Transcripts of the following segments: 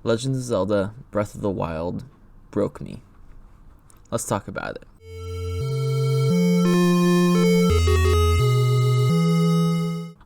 Legend of Zelda Breath of the Wild broke me. Let's talk about it.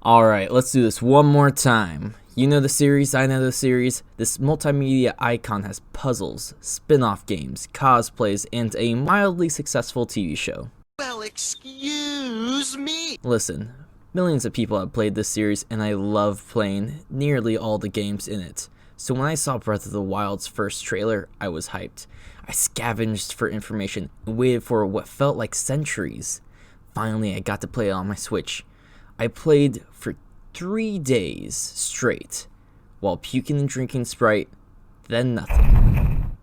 Alright, let's do this one more time. You know the series, I know the series. This multimedia icon has puzzles, spin-off games, cosplays, and a mildly successful TV show. Well, excuse me. Listen, millions of people have played this series, and I love playing nearly all the games in it. So when I saw Breath of the Wild's first trailer, I was hyped. I scavenged for information and waited for what felt like centuries. Finally, I got to play it on my Switch. I played for 3 days straight, while puking and drinking Sprite, then nothing.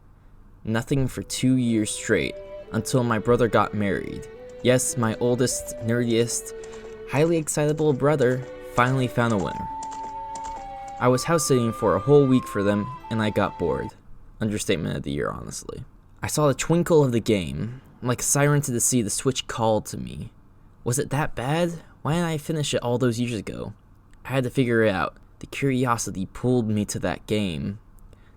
Nothing for 2 years straight, until my brother got married. Yes, my oldest, nerdiest, highly excitable brother finally found a winner. I was house sitting for a whole week for them, and I got bored. Understatement of the year, honestly. I saw the twinkle of the game. Like a siren to the sea, the Switch called to me. Was it that bad? Why didn't I finish it all those years ago? I had to figure it out. The curiosity pulled me to that game.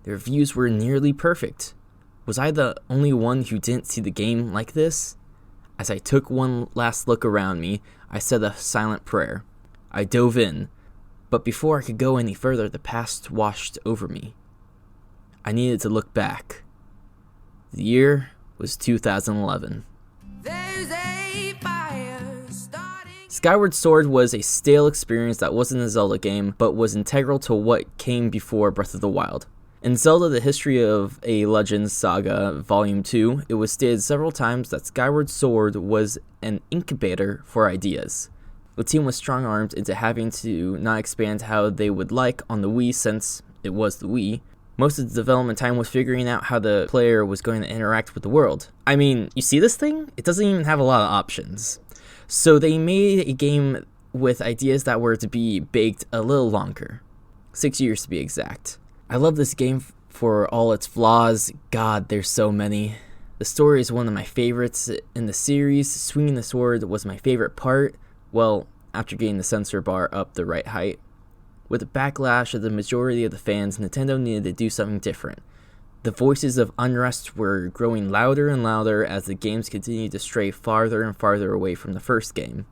The reviews were nearly perfect. Was I the only one who didn't see the game like this? As I took one last look around me, I said a silent prayer. I dove in, but before I could go any further, the past washed over me. I needed to look back. The year was 2011. Skyward Sword was a stale experience that wasn't a Zelda game, but was integral to what came before Breath of the Wild. In Zelda: The History of a Legend Saga Volume 2, it was stated several times that Skyward Sword was an incubator for ideas. The team was strong-armed into having to not expand how they would like on the Wii since it was the Wii. Most of the development time was figuring out how the player was going to interact with the world. I mean, you see this thing? It doesn't even have a lot of options. So they made a game with ideas that were to be baked a little longer. 6 years to be exact. I love this game for all its flaws. God, there's so many. The story is one of my favorites in the series. Swinging the sword was my favorite part. Well, after getting the sensor bar up the right height. With the backlash of the majority of the fans, Nintendo needed to do something different. The voices of unrest were growing louder and louder as the games continued to stray farther and farther away from the first game.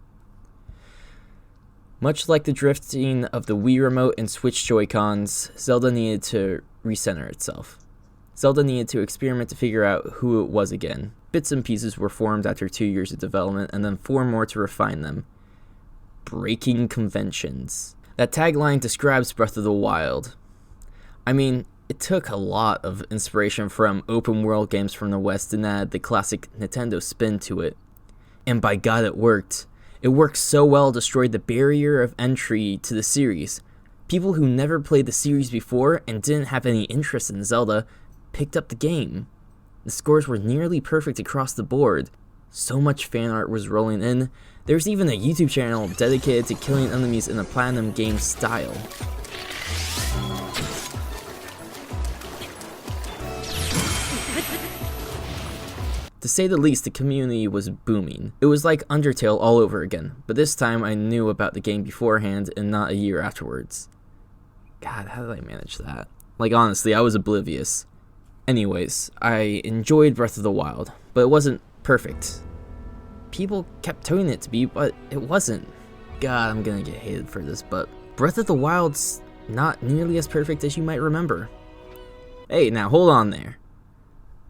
Much like the drifting of the Wii Remote and Switch Joy-Cons, Zelda needed to recenter itself. Zelda needed to experiment to figure out who it was again. Bits and pieces were formed after 2 years of development, and then 4 more to refine them. Breaking conventions. That tagline describes Breath of the Wild. I mean, it took a lot of inspiration from open world games from the West and added the classic Nintendo spin to it. And by God, it worked. It worked so well, it destroyed the barrier of entry to the series. People who never played the series before and didn't have any interest in Zelda picked up the game. The scores were nearly perfect across the board. So much fan art was rolling in. There's even a YouTube channel dedicated to killing enemies in a Platinum game style. To say the least, the community was booming. It was like Undertale all over again, but this time I knew about the game beforehand and not a year afterwards. God, how did I manage that? Like, honestly, I was oblivious. Anyways, I enjoyed Breath of the Wild, but it wasn't perfect. People kept telling it to be, but it wasn't. God, I'm gonna get hated for this, but Breath of the Wild's not nearly as perfect as you might remember. Hey, now hold on there.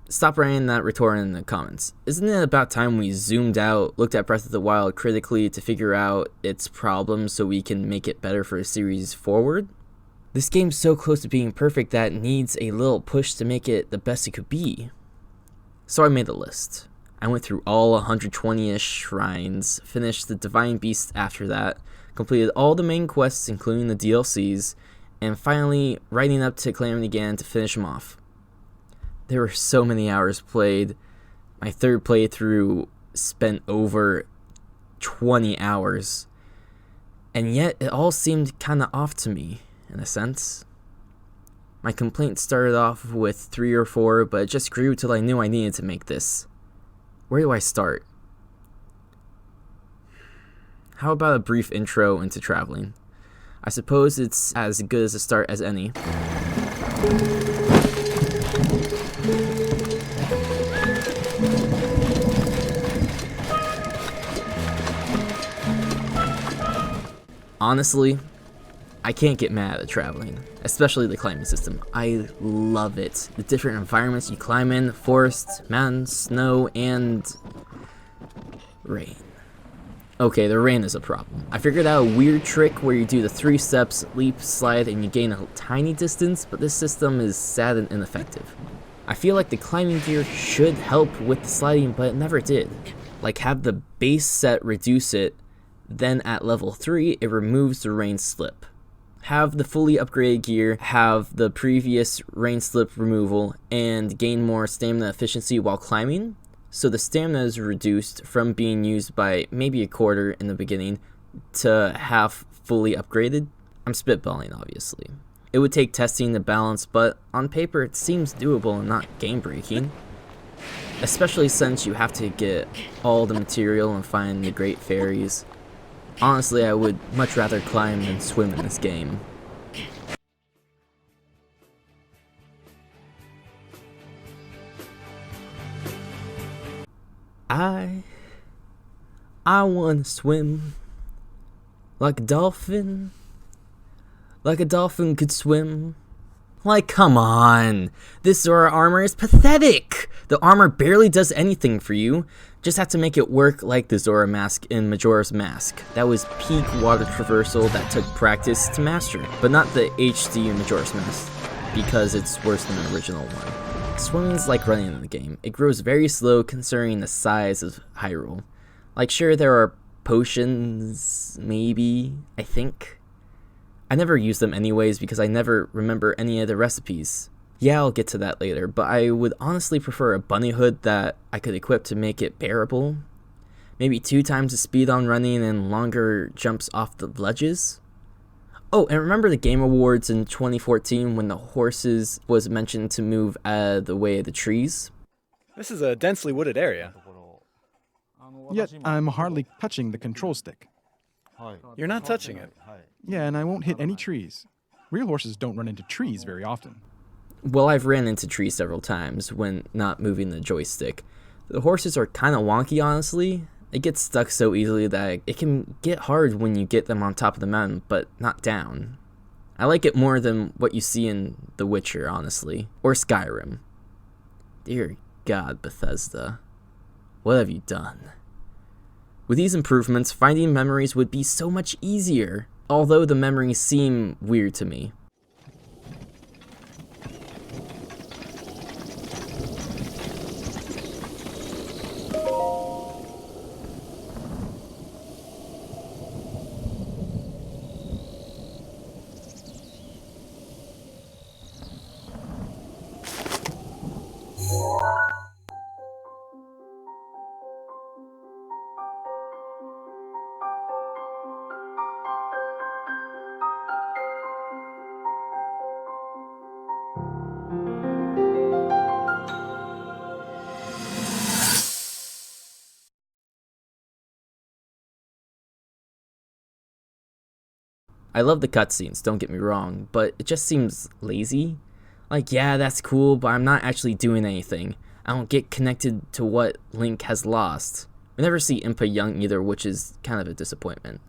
Stop writing that retort in the comments. Isn't it about time we zoomed out, looked at Breath of the Wild critically to figure out its problems so we can make it better for a series forward? This game's so close to being perfect that it needs a little push to make it the best it could be. So I made a list. I went through all 120-ish shrines, finished the Divine Beast after that, completed all the main quests including the DLCs, and finally writing up to Calamity Ganon to finish them off. There were so many hours played. My third playthrough spent over 20 hours. And yet, it all seemed kinda off to me, in a sense. My complaint started off with 3 or 4, but it just grew till I knew I needed to make this. Where do I start? How about a brief intro into traveling? I suppose it's as good as a start as any. Honestly, I can't get mad at traveling, especially the climbing system. I love it. The different environments you climb in, forest, mountains, snow, and rain. Okay, the rain is a problem. I figured out a weird trick where you do the 3 steps, leap, slide, and you gain a tiny distance, but this system is sad and ineffective. I feel like the climbing gear should help with the sliding, but it never did. Like, have the base set reduce it, then at level 3, it removes the rain slip. Have the fully upgraded gear have the previous rain slip removal and gain more stamina efficiency while climbing, so the stamina is reduced from being used by maybe a quarter in the beginning to half fully upgraded. I'm spitballing, obviously. It would take testing to balance, but on paper it seems doable and not game breaking, especially since you have to get all the material and find the great fairies. Honestly, I would much rather climb than swim in this game. I wanna swim like a dolphin could swim. Like, come on, this Zora armor is pathetic. The armor barely does anything for you. Just have to make it work like the Zora mask in Majora's Mask. That was peak water traversal that took practice to master, but not the HD Majora's Mask, because it's worse than the original one. Swimming is like running in the game. It grows very slow considering the size of Hyrule. Like, sure, there are potions, maybe, I think. I never use them anyways because I never remember any of the recipes. Yeah, I'll get to that later, but I would honestly prefer a bunny hood that I could equip to make it bearable. Maybe 2 times the speed on running and longer jumps off the ledges. Oh, and remember the Game Awards in 2014 when the horses was mentioned to move out of the way of the trees? This is a densely wooded area. Yet I'm hardly touching the control stick. You're not touching it. Yeah, and I won't hit any trees. Real horses don't run into trees very often. Well, I've ran into trees several times when not moving the joystick. The horses are kind of wonky, honestly. They get stuck so easily that it can get hard when you get them on top of the mountain, but not down. I like it more than what you see in The Witcher, honestly. Or Skyrim. Dear God, Bethesda. What have you done? With these improvements, finding memories would be so much easier, although the memories seem weird to me. I love the cutscenes, don't get me wrong, but it just seems lazy. Like, yeah, that's cool, but I'm not actually doing anything. I don't get connected to what Link has lost. We never see Impa young either, which is kind of a disappointment.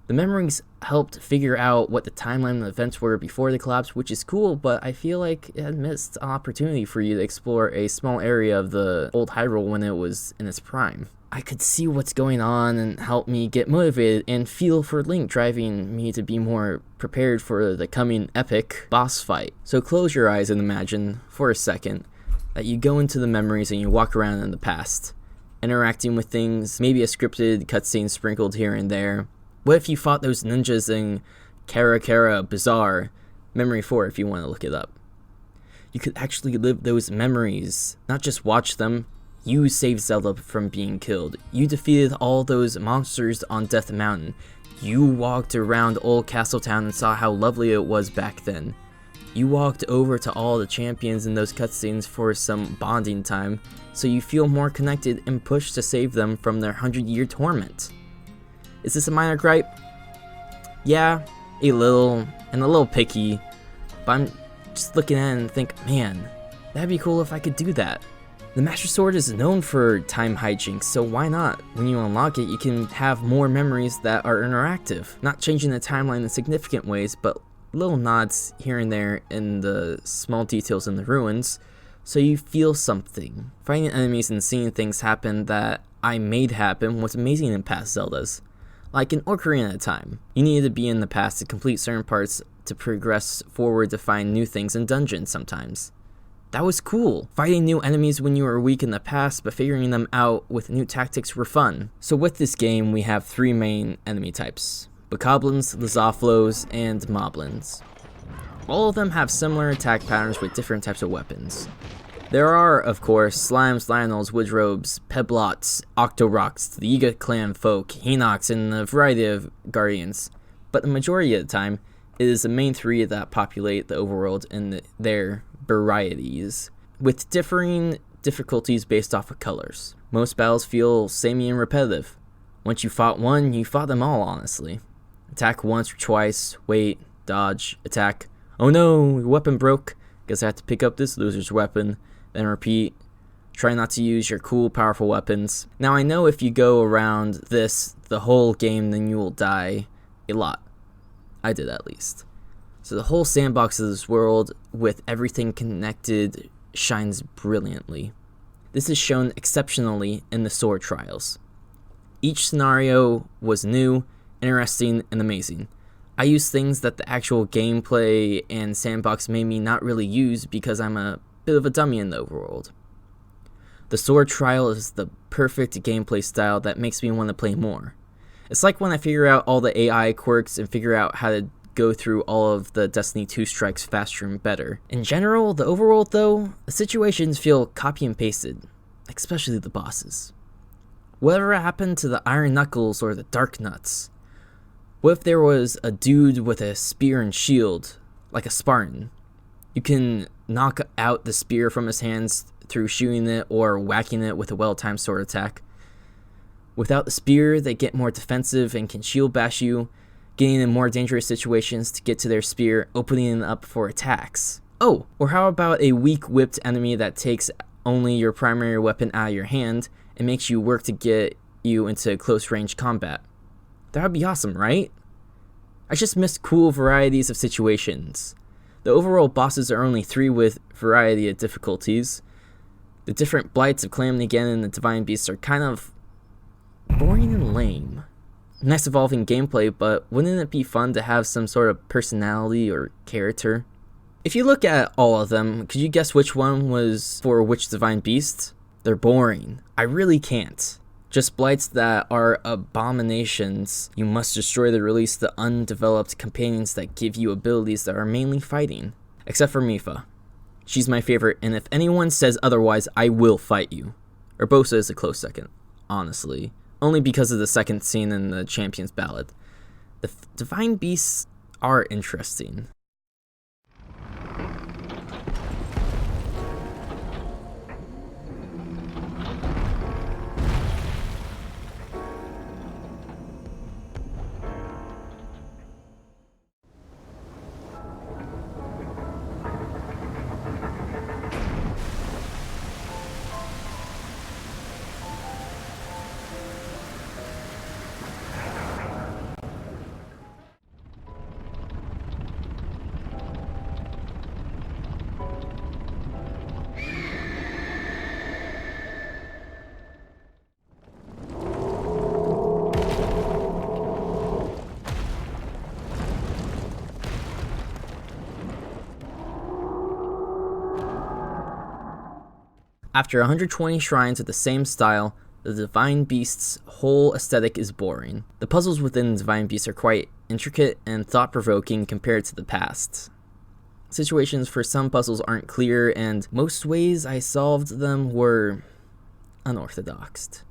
The memories helped figure out what the timeline and events were before the collapse, which is cool, but I feel like it had missed an opportunity for you to explore a small area of the old Hyrule when it was in its prime. I could see what's going on and help me get motivated and feel for Link, driving me to be more prepared for the coming epic boss fight. So close your eyes and imagine, for a second, that you go into the memories and you walk around in the past, interacting with things, maybe a scripted cutscene sprinkled here and there. What if you fought those ninjas in Kara Kara Bazaar, Memory 4 if you want to look it up. You could actually live those memories, not just watch them. You saved Zelda from being killed. You defeated all those monsters on Death Mountain. You walked around Old Castle Town and saw how lovely it was back then. You walked over to all the champions in those cutscenes for some bonding time, so you feel more connected and pushed to save them from their 100-year torment. Is this a minor gripe? Yeah, a little, and a little picky, but I'm just looking at it and think, man, that'd be cool if I could do that. The Master Sword is known for time hijinks, so why not? When you unlock it, you can have more memories that are interactive, not changing the timeline in significant ways, but little nods here and there in the small details in the ruins, so you feel something. Fighting enemies and seeing things happen that I made happen was amazing in past Zeldas. Like an Ocarina at a time. You needed to be in the past to complete certain parts to progress forward to find new things in dungeons sometimes. That was cool. Fighting new enemies when you were weak in the past, but figuring them out with new tactics were fun. So with this game, we have 3 main enemy types: Bokoblins, Lizalfos, and Moblins. All of them have similar attack patterns with different types of weapons. There are, of course, Slimes, Lionels, Woodrobes, Peblots, Octoroks, the Yiga clan folk, Hinox, and a variety of Guardians. But the majority of the time, it is the main 3 that populate the overworld in their varieties, with differing difficulties based off of colors. Most battles feel samey and repetitive. Once you fought one, you fought them all, honestly. Attack once or twice, wait, dodge, attack. Oh no, your weapon broke. Guess I have to pick up this loser's weapon. Then repeat. Try not to use your cool, powerful weapons. Now I know if you go around this the whole game, then you will die a lot. I did at least. So the whole sandbox of this world, with everything connected, shines brilliantly. This is shown exceptionally in the sword trials. Each scenario was new, interesting, and amazing. I used things that the actual gameplay and sandbox made me not really use because I'm a bit of a dummy in the overworld. The sword trial is the perfect gameplay style that makes me want to play more. It's like when I figure out all the AI quirks and figure out how to go through all of the Destiny 2 strikes faster and better. In general, the overworld though, the situations feel copy and pasted, especially the bosses. Whatever happened to the Iron Knuckles or the Dark Nuts? What if there was a dude with a spear and shield, like a Spartan? You can knock out the spear from his hands through shooting it or whacking it with a well-timed sword attack. Without the spear, they get more defensive and can shield bash you, getting in more dangerous situations to get to their spear, opening it up for attacks. Oh, or how about a weak whipped enemy that takes only your primary weapon out of your hand and makes you work to get you into close range combat? That would be awesome, right? I just missed cool varieties of situations. The overall bosses are only 3 with variety of difficulties. The different blights of Calamity Ganon and the Divine Beasts are kind of boring and lame. Nice evolving gameplay, but wouldn't it be fun to have some sort of personality or character? If you look at all of them, could you guess which one was for which Divine Beast? They're boring. I really can't. Just blights that are abominations. You must destroy to release the undeveloped companions that give you abilities that are mainly fighting. Except for Mipha. She's my favorite, and if anyone says otherwise, I will fight you. Urbosa is a close second, honestly. Only because of the second scene in the Champion's Ballad. The Divine Beasts are interesting. After 120 shrines of the same style, the Divine Beast's whole aesthetic is boring. The puzzles within the Divine Beast are quite intricate and thought-provoking compared to the past. Situations for some puzzles aren't clear, and most ways I solved them were unorthodox.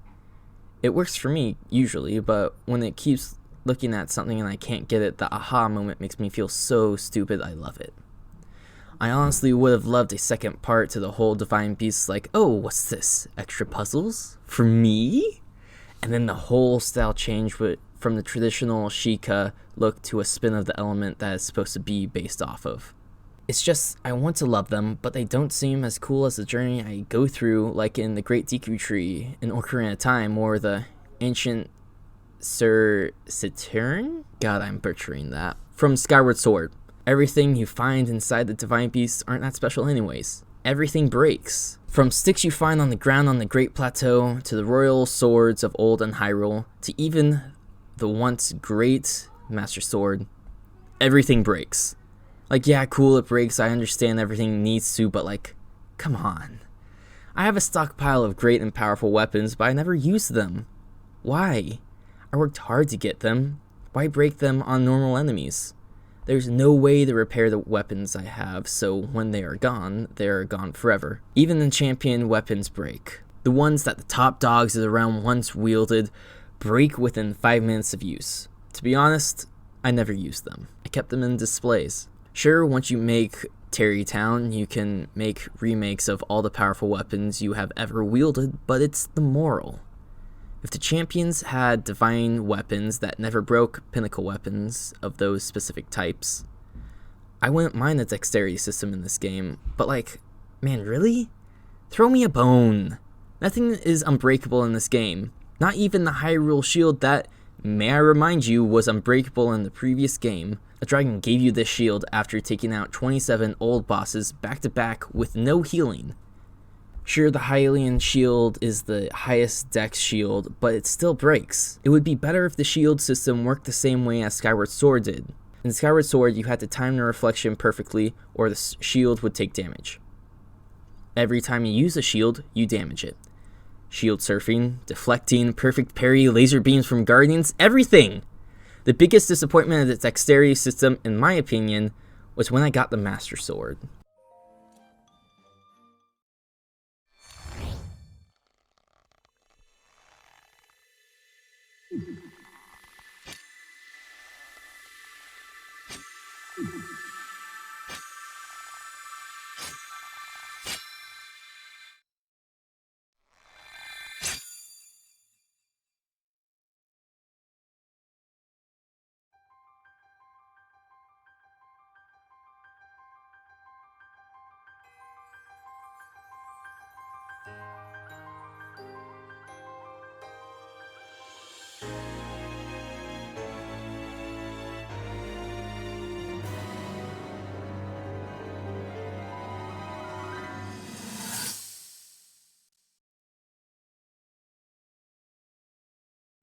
It works for me, usually, but when it keeps looking at something and I can't get it, the aha moment makes me feel so stupid I love it. I honestly would have loved a second part to the whole Divine Beast, like, oh, what's this? Extra puzzles? For me? And then the whole style change from the traditional Sheikah look to a spin of the element that it's supposed to be based off of. It's just, I want to love them, but they don't seem as cool as the journey I go through, like in the Great Deku Tree, in Ocarina of Time, or the Ancient Sir Saturn? God, I'm butchering that. From Skyward Sword. Everything you find inside the Divine Beasts aren't that special anyways. Everything breaks. From sticks you find on the ground on the Great Plateau, to the royal swords of Old and Hyrule, to even the once great Master Sword, everything breaks. Like, yeah, cool, it breaks, I understand everything needs to, but like, come on. I have a stockpile of great and powerful weapons, but I never use them. Why? I worked hard to get them. Why break them on normal enemies? There's no way to repair the weapons I have, so when they are gone forever. Even the champion weapons break. The ones that the top dogs of the realm once wielded break within 5 minutes of use. To be honest, I never used them. I kept them in displays. Sure, once you make Terrytown, you can make remakes of all the powerful weapons you have ever wielded, but it's the moral. If the champions had divine weapons that never broke pinnacle weapons of those specific types, I wouldn't mind the dexterity system in this game, but like, man, really? Throw me a bone. Nothing is unbreakable in this game. Not even the Hyrule shield that, may I remind you, was unbreakable in the previous game. A dragon gave you this shield after taking out 27 old bosses back to back with no healing. Sure, the Hylian shield is the highest dex shield, but it still breaks. It would be better if the shield system worked the same way as Skyward Sword did. In Skyward Sword, you had to time the reflection perfectly or the shield would take damage. Every time you use a shield, you damage it. Shield surfing, deflecting, perfect parry, laser beams from guardians, everything! The biggest disappointment of the dexterity system, in my opinion, was when I got the Master Sword.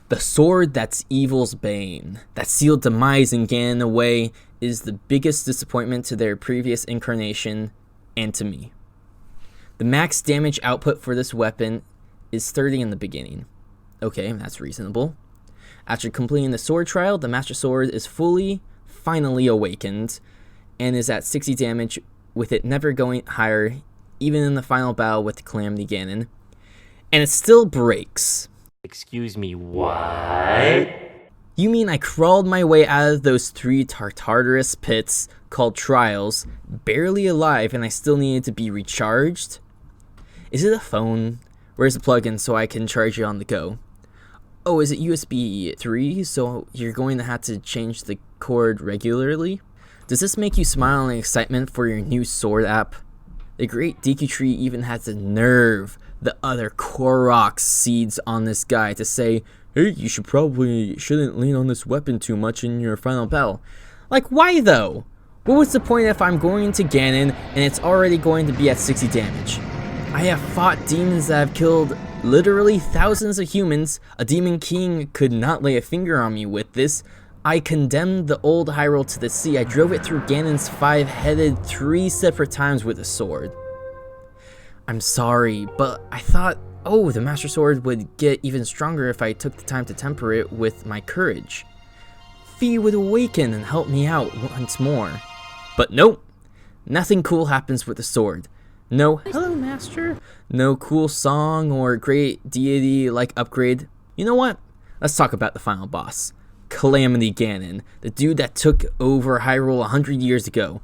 The sword that's evil's bane, that sealed demise in Ganon away, is the biggest disappointment to their previous incarnation, and to me. The max damage output for this weapon is 30 in the beginning. Okay, that's reasonable. After completing the sword trial, the Master Sword is finally awakened, and is at 60 damage, with it never going higher, even in the final battle with Calamity Ganon. And it still breaks. Excuse me, what? You mean I crawled my way out of those 3 Tartarus pits called Trials, barely alive, and I still needed to be recharged? Is it a phone? Where's the plug-in so I can charge it on the go? Oh, is it USB 3, so you're going to have to change the cord regularly? Does this make you smile in excitement for your new sword app? The Great Deku Tree even has the nerve, the other Korok seeds on this guy, to say, hey, you shouldn't lean on this weapon too much in your final battle. Like, why though? What was the point if I'm going to Ganon and it's already going to be at 60 damage? I have fought demons that have killed literally thousands of humans. A demon king could not lay a finger on me with this. I condemned the old Hyrule to the sea. I drove it through Ganon's 5-headed 3 separate times with a sword. I'm sorry, but I thought, oh, the Master Sword would get even stronger if I took the time to temper it with my courage. Fi would awaken and help me out once more. But nope, nothing cool happens with the sword. No, hello Master, no cool song or great deity-like upgrade. You know what? Let's talk about the final boss. Calamity Ganon, the dude that took over Hyrule 100 years ago.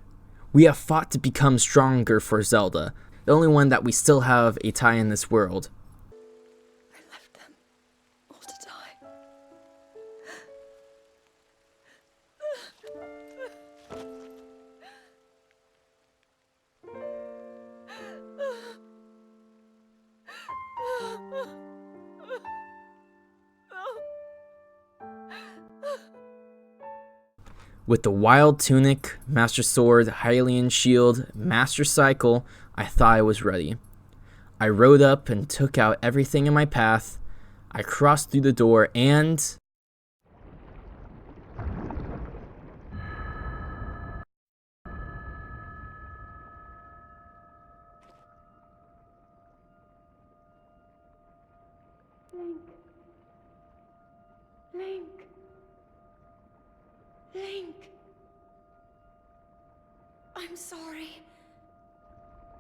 We have fought to become stronger for Zelda, the only one that we still have a tie in this world. I left them all to die. With the Wild Tunic, Master Sword, Hylian Shield, Master Cycle, I thought I was ready. I rode up and took out everything in my path. I crossed through the door and... Link. Link. I'm sorry,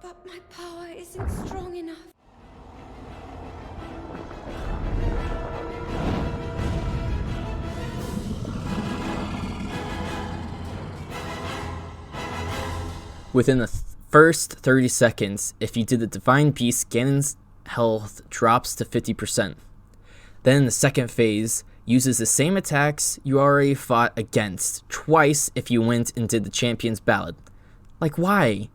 but my power isn't strong enough. Within the first 30 seconds, if you did the Divine Beast, Ganon's health drops to 50%. Then in the second phase, uses the same attacks you already fought against, twice if you went and did the Champion's Ballad. Like, why?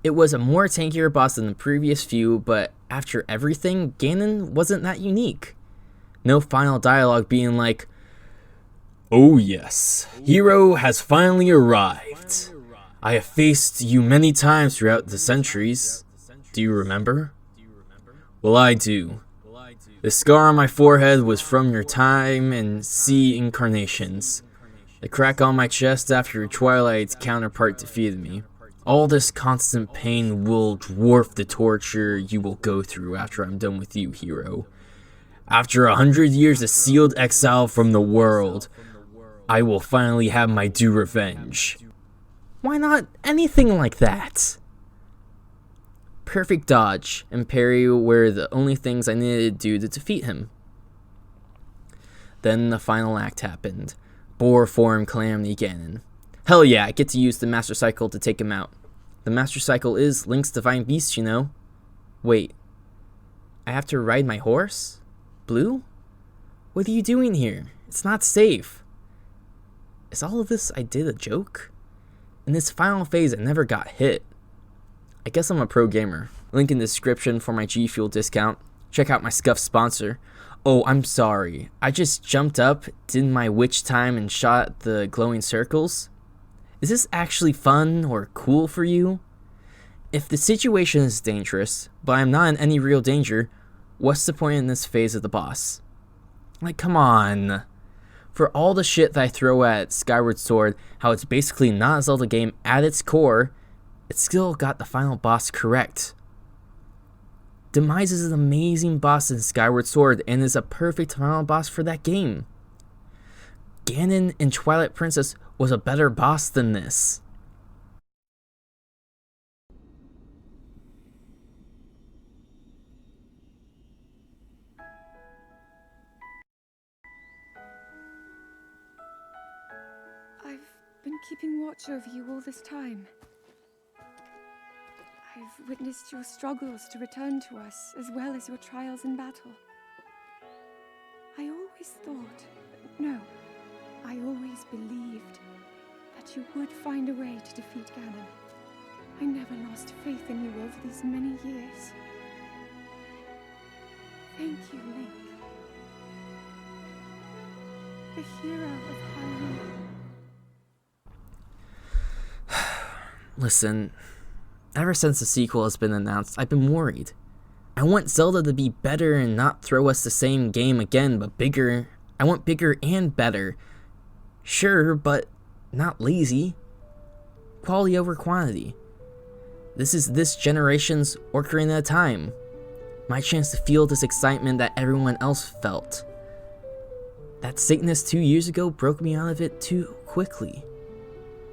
It was a more tankier boss than the previous few, but after everything, Ganon wasn't that unique. No final dialogue being like, "Oh yes, Hero has finally arrived. I have faced you many times throughout the centuries. Do you remember? Well, I do. The scar on my forehead was from your time in sea incarnations. The crack on my chest after your Twilight's counterpart defeated me. All this constant pain will dwarf the torture you will go through after I'm done with you, Hero. After 100 years of sealed exile from the world, I will finally have my due revenge." Why not anything like that? Perfect dodge and parry were the only things I needed to do to defeat him. Then the final act happened. Boar form Calamity Ganon. Hell yeah, I get to use the Master Cycle to take him out. The Master Cycle is Link's Divine Beast, you know. Wait, I have to ride my horse? Blue? What are you doing here? It's not safe. Is all of this I did a joke? In this final phase, I never got hit. I guess I'm a pro gamer. Link in the description for my G Fuel discount. Check out my Scuff sponsor. Oh, I'm sorry. I just jumped up, did my witch time, and shot the glowing circles. Is this actually fun or cool for you? If the situation is dangerous, but I'm not in any real danger, what's the point in this phase of the boss? Like, come on. For all the shit that I throw at Skyward Sword, how it's basically not a Zelda game at its core, it still got the final boss correct. Demise is an amazing boss in Skyward Sword and is a perfect final boss for that game. Ganon in Twilight Princess was a better boss than this. I've been keeping watch over you all this time. I've witnessed your struggles to return to us, as well as your trials in battle. I always thought, no, I always believed that you would find a way to defeat Ganon. I never lost faith in you over these many years. Thank you, Link. The hero of Hyrule. Listen, ever since the sequel has been announced, I've been worried. I want Zelda to be better and not throw us the same game again, but bigger. I want bigger and better. Sure, but not lazy. Quality over quantity. This is this generation's Ocarina of Time. My chance to feel this excitement that everyone else felt. That sickness 2 years ago broke me out of it too quickly.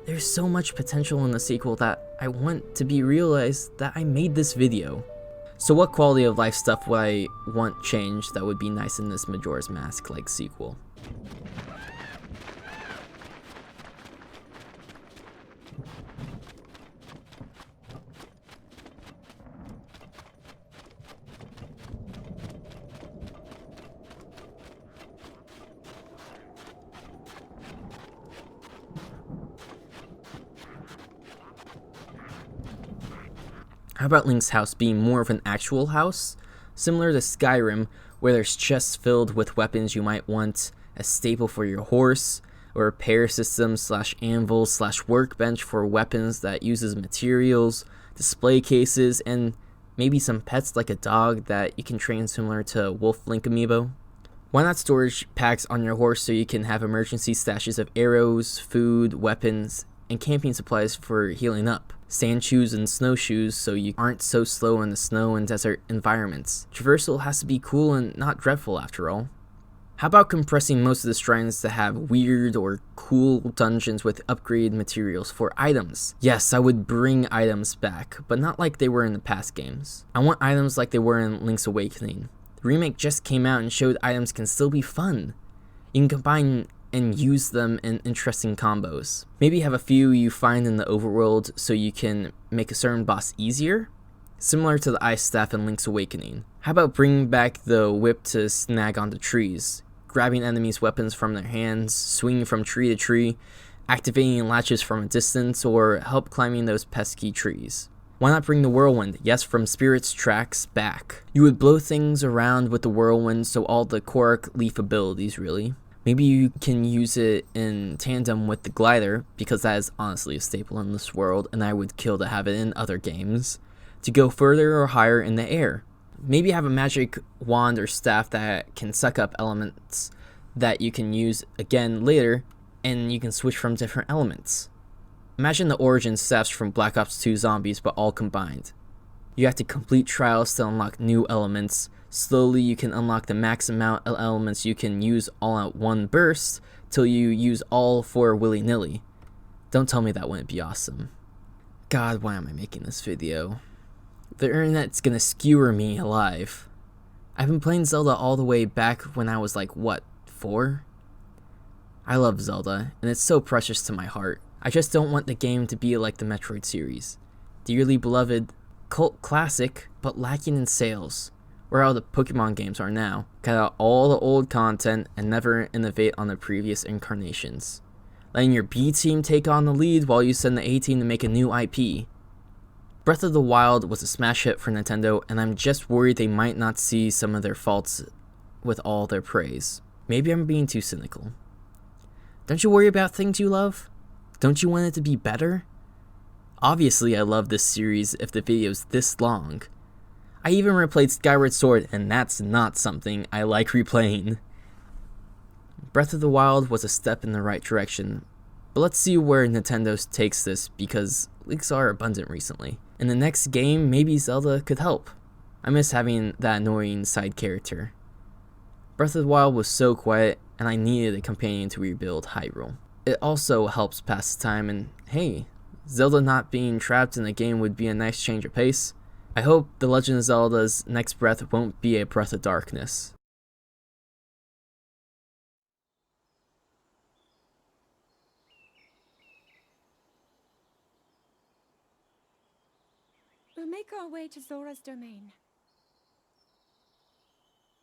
There's so much potential in the sequel that I want to be realized that I made this video. So what quality of life stuff would I want changed that would be nice in this Majora's Mask-like sequel? How about Link's house being more of an actual house? Similar to Skyrim, where there's chests filled with weapons you might want, a staple for your horse, or repair systems slash anvil slash workbench for weapons that uses materials, display cases, and maybe some pets like a dog that you can train similar to Wolf Link amiibo. Why not storage packs on your horse so you can have emergency stashes of arrows, food, weapons, and camping supplies for healing up. Sand shoes and snowshoes so you aren't so slow in the snow and desert environments. Traversal has to be cool and not dreadful after all. How about compressing most of the shrines to have weird or cool dungeons with upgrade materials for items? Yes, I would bring items back, but not like they were in the past games. I want items like they were in Link's Awakening. The remake just came out and showed items can still be fun. You can combine and use them in interesting combos. Maybe have a few you find in the overworld so you can make a certain boss easier, similar to the Ice Staff in Link's Awakening. How about bringing back the whip to snag onto trees, grabbing enemies' weapons from their hands, swinging from tree to tree, activating latches from a distance, or help climbing those pesky trees. Why not bring the whirlwind, yes, from Spirit's Tracks, back? You would blow things around with the whirlwind, so all the Korok leaf abilities really. Maybe you can use it in tandem with the glider, because that is honestly a staple in this world, and I would kill to have it in other games, to go further or higher in the air. Maybe have a magic wand or staff that can suck up elements that you can use again later, and you can switch from different elements. Imagine the origin staffs from Black Ops 2 Zombies, but all combined. You have to complete trials to unlock new elements. Slowly you can unlock the max amount of elements you can use all at one burst, till you use all 4 willy-nilly. Don't tell me that wouldn't be awesome. God, why am I making this video? The internet's gonna skewer me alive. I've been playing Zelda all the way back when I was like, what, 4? I love Zelda, and it's so precious to my heart. I just don't want the game to be like the Metroid series. Dearly beloved, cult classic, but lacking in sales. Where all the Pokemon games are now. Cut out all the old content and never innovate on the previous incarnations. Letting your B team take on the lead while you send the A team to make a new IP. Breath of the Wild was a smash hit for Nintendo, and I'm just worried they might not see some of their faults with all their praise. Maybe I'm being too cynical. Don't you worry about things you love? Don't you want it to be better? Obviously I love this series if the video's this long. I even replayed Skyward Sword, and that's not something I like replaying. Breath of the Wild was a step in the right direction, but let's see where Nintendo takes this, because leaks are abundant recently. In the next game, maybe Zelda could help. I miss having that annoying side character. Breath of the Wild was so quiet, and I needed a companion to rebuild Hyrule. It also helps pass the time, and hey, Zelda not being trapped in a game would be a nice change of pace. I hope The Legend of Zelda's next breath won't be a breath of darkness. We'll make our way to Zora's domain.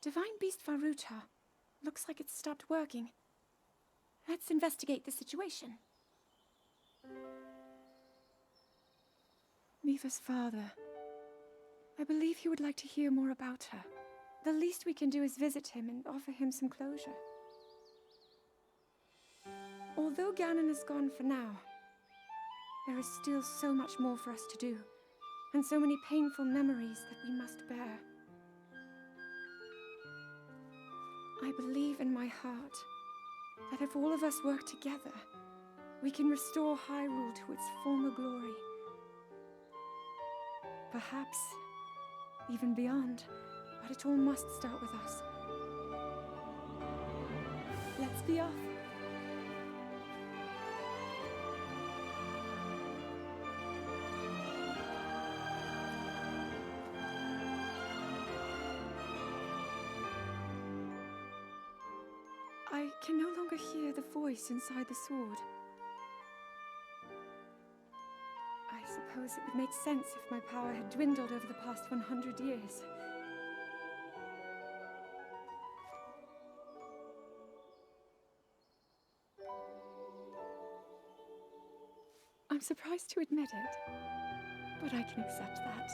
Divine Beast Varuta. Looks like it's stopped working. Let's investigate the situation. Miva's father. I believe he would like to hear more about her. The least we can do is visit him and offer him some closure. Although Ganon is gone for now, there is still so much more for us to do, and so many painful memories that we must bear. I believe in my heart that if all of us work together, we can restore Hyrule to its former glory. Perhaps even beyond, but it all must start with us. Let's be off. I can no longer hear the voice inside the sword. I suppose it would make sense if my power had dwindled over the past 100 years. I'm surprised to admit it, but I can accept that.